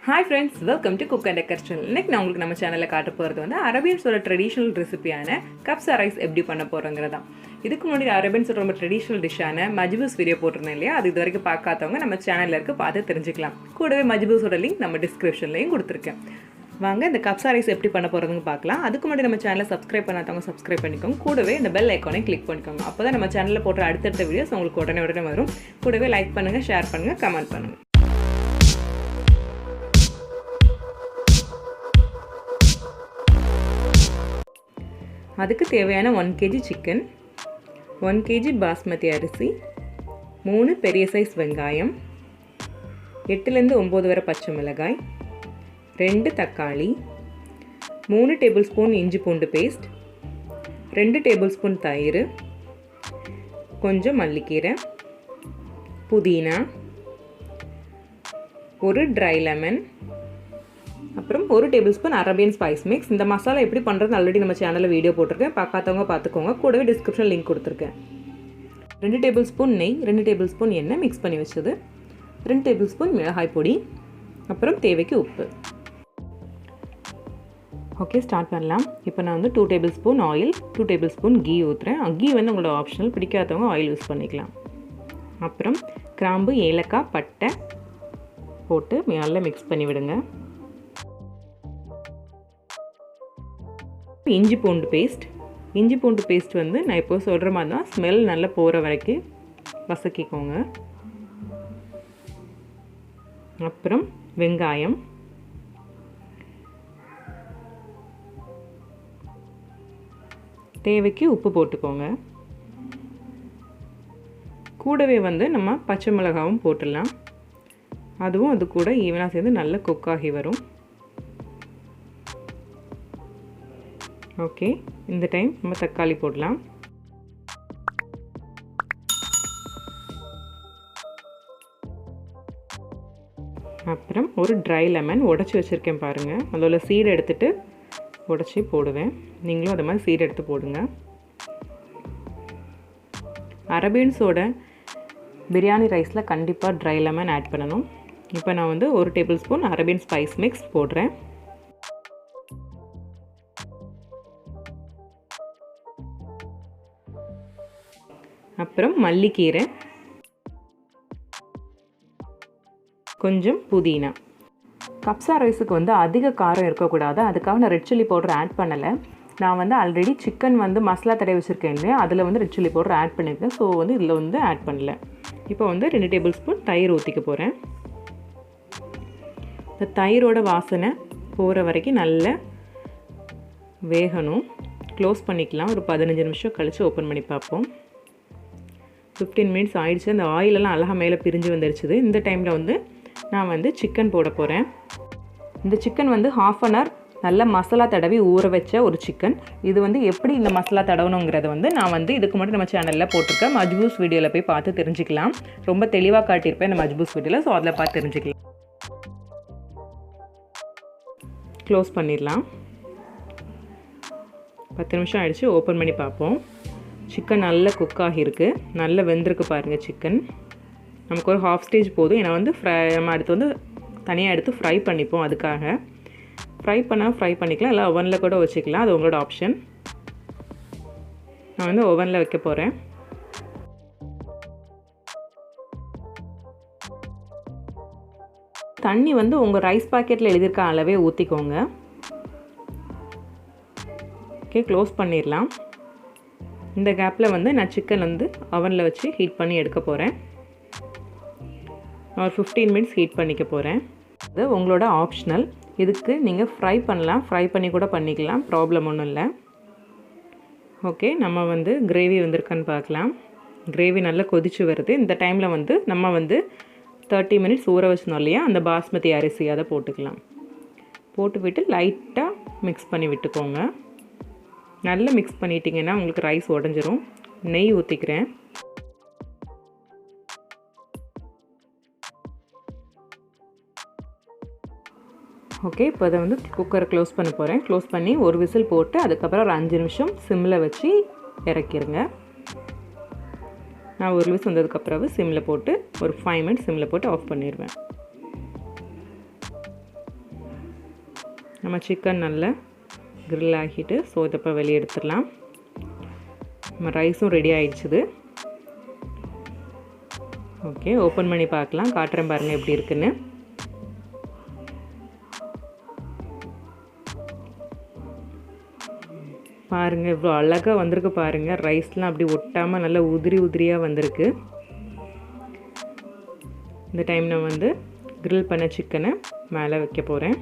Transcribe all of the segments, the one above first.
Hi friends, welcome to Cook and Decor channel. இன்னைக்கு நான் உங்களுக்கு நம்ம சேனல்ல காட்ட போறது வந்து அரேபியன்ஸோட ட்ரெடிஷனல் ரெசிபியான கப்சா ரைஸ் எப்படி பண்ண போறோம்ங்கறதா. இதுக்கு முன்னாடி அரேபியன்ஸோட ரொம்ப ட்ரெடிஷனல் டிஷ்ஷான மஜ்பூஸ் வீடியோ போட்டுருந்தேன் இல்லையா? அது இதுவரைக்கும் பார்க்காதவங்க நம்ம சேனல்ல இருக்கு பார்த்து தெரிஞ்சுக்கலாம். கூடவே மஜ்பூஸோட லிங்க் நம்ம டிஸ்கிரிப்ஷன்லயும் கொடுத்திருக்கேன். வாங்க இந்த கப்சா ரைஸ் எப்படி பண்ண போறதுன்னு பார்க்கலாம். அதுக்கு முன்னாடி நம்ம சேனலை சப்ஸ்கிரைப் பண்ணாதவங்க சப்ஸ்கிரைப் பண்ணிக்கோங்க. கூடவே இந்த பெல் ஐகானை கிளிக் பண்ணிக்கோங்க. அப்பதான் நம்ம சேனல்ல போடுற அடுத்தடுத்த வீடியோஸ் உங்களுக்கு உடனே வரும். கூடவே லைக் பண்ணுங்க, ஷேர் பண்ணுங்க, கமெண்ட் பண்ணுங்க. அதுக்கு தேவையான 1 kg சிக்கன், 1 kg பாஸ்மதி அரிசி, 3 பெரிய சைஸ் வெங்காயம், 8லேருந்து 9 வரை பச்சை மிளகாய், 2 தக்காளி, 3 டேபிள் ஸ்பூன் இஞ்சி பூண்டு பேஸ்ட், 2 டேபிள் ஸ்பூன் தயிர், கொஞ்சம் மல்லிக்கீரை, புதினா, ஒரு ட்ரை லெமன், அப்புறம் 1 tablespoon Arabian spice mix. இந்த மசாலா எப்படி பண்ணுறது ஆல்ரெடி நம்ம சேனலில் வீடியோ போட்டிருக்கேன், பார்க்காதவங்க பார்த்துக்கோங்க. கூடவே டிஸ்கிரிப்ஷன் லிங்க் கொடுத்துருக்கேன். 2 டேபிள் ஸ்பூன் நெய், 2 டேபிள் ஸ்பூன் எண்ணெய் மிக்ஸ் பண்ணி வச்சது, 2 டேபிள் ஸ்பூன் மிளகாய் பொடி, அப்புறம் தேவைக்கு உப்பு. ஓகே, ஸ்டார்ட் பண்ணலாம். இப்போ நான் வந்து 2 tablespoon oil, 2 tablespoon ghee ஊற்றுறேன். கீ வந்து உங்களோட ஆப்ஷனல், பிடிக்காதவங்க ஆயில் யூஸ் பண்ணிக்கலாம். அப்புறம் கிராம்பு, ஏலக்காய், பட்டை போட்டு நல்லா மிக்ஸ் பண்ணி விடுங்க. இஞ்சி பூண்டு பேஸ்ட் வந்து நான் இப்போ சொல்கிற மாதிரி தான், ஸ்மெல் நல்லா போகிற வரைக்கும் வசக்கிக்கோங்க. அப்புறம் வெங்காயம், தேவைக்கு உப்பு போட்டுக்கோங்க. கூடவே வந்து நம்ம பச்சை மிளகாவும் போட்டுடலாம். அதுவும் அது கூட ஈவனாக சேர்ந்து நல்லா குக் ஆகி வரும். ஓகே, இந்த டைம் நம்ம தக்காளி போடலாம். அப்புறம் ஒரு ட்ரை லெமன் உடச்சி வச்சுருக்கேன் பாருங்கள். அதோட சீடு எடுத்துகிட்டு உடச்சி போடுவேன். நீங்களும் அதை மாதிரி சீடு எடுத்து போடுங்க. அரேபியன்ஸோட பிரியாணி ரைஸில் கண்டிப்பாக ட்ரை லெமன் ஆட் பண்ணணும். இப்போ நான் வந்து 1 tablespoon Arabian spice mix போடுறேன். அப்புறம் மல்லிக்கீரை, கொஞ்சம் புதினா. கப்சா ரைஸுக்கு வந்து அதிக காரம் இருக்கக்கூடாது, அதுக்காக நான் ரெட் சில்லி பவுடர் ஆட் பண்ணலை. நான் வந்து ஆல்ரெடி சிக்கன் வந்து மசாலா தடவை வச்சுருக்கேன் இல்லையா, அதில் வந்து ரெட் சில்லி பவுடர் ஆட் பண்ணியிருக்கேன். ஸோ வந்து இதில் வந்து ஆட் பண்ணல. இப்போ வந்து 2 டேபிள் ஸ்பூன் தயிர் ஊற்றிக்க போகிறேன். இந்த தயிரோட வாசனை போகிற வரைக்கும் நல்லா வேகணும். க்ளோஸ் பண்ணிக்கலாம். ஒரு 15 நிமிஷம் கழித்து ஓப்பன் பண்ணி பார்ப்போம். 15 மினிட்ஸ் ஆயிடுச்சு. அந்த ஆயிலெல்லாம் அழகாக மேலே பிரிஞ்சு வந்துருச்சுது. இந்த டைமில் வந்து நான் வந்து சிக்கன் போட போகிறேன். இந்த சிக்கன் வந்து 1/2 hour நல்ல மசாலா தடவி ஊற வச்ச ஒரு சிக்கன். இது வந்து எப்படி இந்த மசாலா தடவணுங்கிறத வந்து நான் வந்து இதுக்கு முன்னாடி நம்ம சேனலில் போட்டிருக்கேன். மஜ்பூஸ் வீடியோவில் போய் பார்த்து தெரிஞ்சுக்கலாம். ரொம்ப தெளிவாக காட்டியிருப்பேன் இந்த மஜ்பூஸ் வீடியோவில். ஸோ அதில் பார்த்து தெரிஞ்சுக்கலாம். க்ளோஸ் பண்ணிடலாம். 10 நிமிஷம் ஆகிடுச்சு. ஓப்பன் பண்ணி பார்ப்போம். சிக்கன் நல்லா குக் ஆகியிருக்கு, நல்லா வெந்திருக்கு பாருங்கள் சிக்கன். நமக்கு ஒரு 1/2 ஸ்டேஜ் போதும். ஏன்னா வந்து நம்ம அடுத்து வந்து தனியாக எடுத்து ஃப்ரை பண்ணிப்போம். அதுக்காக ஃப்ரை பண்ணிக்கலாம், இல்லை ஓவனில் கூட வச்சுக்கலாம். அது உங்களோட ஆப்ஷன். நான் வந்து ஓவனில் வைக்க போகிறேன். தண்ணி வந்து உங்கள் ரைஸ் பாக்கெட்டில் எழுதியிருக்க அளவே ஊற்றிக்கோங்க. ஓகே, க்ளோஸ் பண்ணிடலாம். இந்த கேப்பில் வந்து நான் சிக்கன் வந்து அவனில் வச்சு ஹீட் பண்ணி எடுக்க போகிறேன். நான் ஒரு 15 மினிட்ஸ் ஹீட் பண்ணிக்க போகிறேன். அது உங்களோட ஆப்ஷனல். இதுக்கு நீங்கள் ஃப்ரை பண்ணலாம், ஃப்ரை பண்ணி கூட பண்ணிக்கலாம், ப்ராப்ளம் ஒன்றும் இல்லை. ஓகே, நம்ம வந்து கிரேவி வந்திருக்கான்னு பார்க்கலாம். கிரேவி நல்லா கொதிச்சு வருது. இந்த டைமில் வந்து நம்ம வந்து 30 மினிட்ஸ் ஊற வச்சிருந்தோம் இல்லையா, அந்த பாஸ்மதி அரிசி அதை போட்டுக்கலாம். போட்டுவிட்டு லைட்டாக மிக்ஸ் பண்ணி விட்டுக்கோங்க. நல்லா மிக்ஸ் பண்ணிட்டீங்கன்னா உங்களுக்கு ரைஸ் உடஞ்சிரும். நெய் ஊற்றிக்கிறேன். ஓகே, இப்போ அதை வந்து குக்கரை க்ளோஸ் பண்ண போகிறேன். க்ளோஸ் பண்ணி ஒரு விசில் போட்டு அதுக்கப்புறம் ஒரு 5 நிமிஷம் சிம்மில் வச்சு இறக்கிடுங்க. நான் ஒரு விசில் வந்ததுக்கப்புறம் சிம்மில் போட்டு ஒரு 5 மினிட்ஸ் சிம்மில் போட்டு ஆஃப் பண்ணிடுவேன். நம்ம சிக்கன் நல்லா கிரில் ஆகிட்டு ஸோ இதப்போ வெளியே எடுத்துடலாம். நம்ம ரைஸும் ரெடி ஆகிடுச்சுது. ஓகே, ஓப்பன் பண்ணி பார்க்கலாம். காட்டுறேன் பாருங்கள் எப்படி இருக்குன்னு. பாருங்கள் இவ்வளோ அழகாக வந்திருக்கு பாருங்கள். ரைஸ்லாம் அப்படி ஒட்டாமல் நல்லா உதிரியாக வந்திருக்கு. இந்த டைம் நான் வந்து கிரில் பண்ண சிக்கனை மேலே வைக்க போகிறேன்.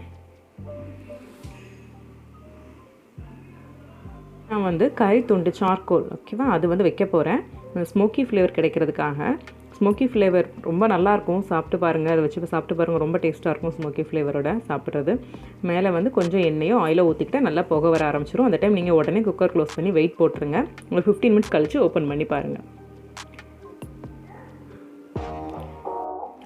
நான் வந்து கறி துண்டு சார்கோல் ஓகேவா, அது வந்து வைக்க போகிறேன். ஸ்மோக்கி ஃப்ளேவர் கிடைக்கிறதுக்காக. ஸ்மோக்கி ஃப்ளேவர் ரொம்ப நல்லாயிருக்கும். சாப்பிட்டு பாருங்கள், அதை வச்சு சாப்பிட்டு பாருங்கள். ரொம்ப டேஸ்ட்டாக இருக்கும் ஸ்மோக்கி ஃப்ளேவரோட சாப்பிட்றது. மேலே வந்து கொஞ்சம் எண்ணெயோ ஆயிலோ ஊற்றிக்கிட்டால் நல்லா புகை வர ஆரம்பிச்சிடும். அந்த டைம் நீங்கள் உடனே குக்கர் க்ளோஸ் பண்ணி வெயிட் போட்டுருங்க. ஒரு 15 மினிட்ஸ் கழித்து ஓப்பன் பண்ணி பாருங்கள்.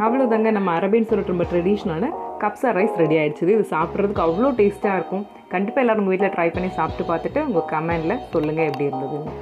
அவ்வளோதாங்க, நம்ம அரபியன்ஸோட ரொம்ப ட்ரெடிஷ்னலான கப்சா ரைஸ் ரெடி ஆகிடுச்சு. இது சாப்பிட்றதுக்கு அவ்வளோ டேஸ்ட்டாக இருக்கும். கண்டிப்பாக எல்லோரும் உங்கள் வீட்டில் ட்ரை பண்ணி சாப்பிட்டு பார்த்துட்டு உங்கள் கமெண்டில் சொல்லுங்கள் எப்படி இருந்ததுன்னு.